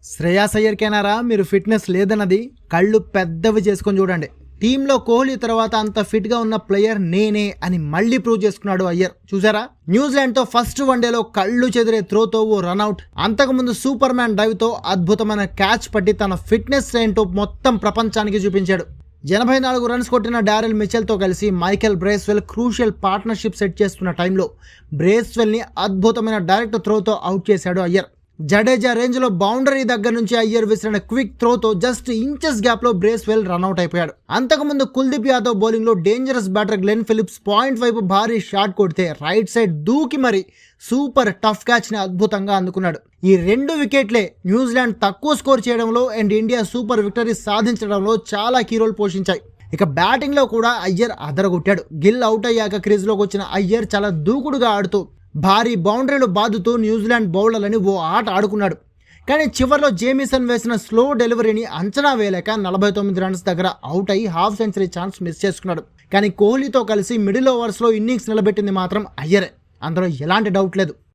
శ్రేయాస్ అయ్యర్కేనారా మీరు ఫిట్నెస్ లేదన్నది? కళ్ళు పెద్దవి చేసుకొని చూడండి. టీంలో కోహ్లీ తర్వాత అంత ఫిట్గా ఉన్న ప్లేయర్ నేనే అని మళ్ళీ ప్రూవ్ చేసుకున్నాడు అయ్యర్. చూసారా, న్యూజిలాండ్తో ఫస్ట్ వన్డేలో కళ్ళు చెదిరే త్రోతో ఓ రన్అట్, అంతకుముందు సూపర్ మ్యాన్ డైవ్తో అద్భుతమైన క్యాచ్ పట్టి తన ఫిట్నెస్ ఏంటో మొత్తం ప్రపంచానికి చూపించాడు. 84 రన్స్ కొట్టిన డారెల్ మిచెల్తో కలిసి Michael Bracewell crucial partnership set చేస్తున్న టైంలో బ్రేస్వెల్ని అద్భుతమైన డైరెక్ట్ త్రోతో అవుట్ చేశాడు అయ్యర్. జడేజా రేంజ్లో బౌండరీ దగ్గర నుంచి అయ్యర్ విసిరిన క్విక్ త్రోతో జస్ట్ ఇంచెస్ గ్యాప్లో బ్రేస్వెల్ రన్అట్ అయిపోయాడు. అంతకుముందు కుల్దీప్ యాదవ్ బౌలింగ్లో dangerous batter Glenn Phillips point వైపు భారీ షాట్ కొడితే రైట్ సైడ్ దూకి మరి సూపర్ టఫ్ క్యాచ్ని అద్భుతంగా అందుకున్నాడు. ఈ 2 వికెట్లే న్యూజిలాండ్ తక్కువ స్కోర్ చేయడంలో అండ్ ఇండియా సూపర్ విక్టరీ సాధించడంలో చాలా కీ రోల్ పోషించాయి. ఇక బ్యాటింగ్లో కూడా అయ్యర్ అదరగొట్టాడు. గిల్ అవుట్ అయ్యాక క్రీజ్లోకి వచ్చిన అయ్యర్ చాలా దూకుడుగా ఆడుతూ భారీ బౌండరీలు బాదుతూ న్యూజిలాండ్ బౌలర్లని ఓ ఆట ఆడుకున్నాడు. కానీ చివరిలో జేమిసన్ వేసిన స్లో డెలివరీని అంచనా వేయలేక 49 రన్స్ దగ్గర అవుట్ అయ్యి హాఫ్ సెంచరీ ఛాన్స్ మిస్ చేసుకున్నాడు. కానీ కోహ్లీతో కలిసి మిడిల్ ఓవర్స్లో ఇన్నింగ్స్ నిలబెట్టింది మాత్రం అయ్యరే, అందులో ఎలాంటి డౌట్ లేదు.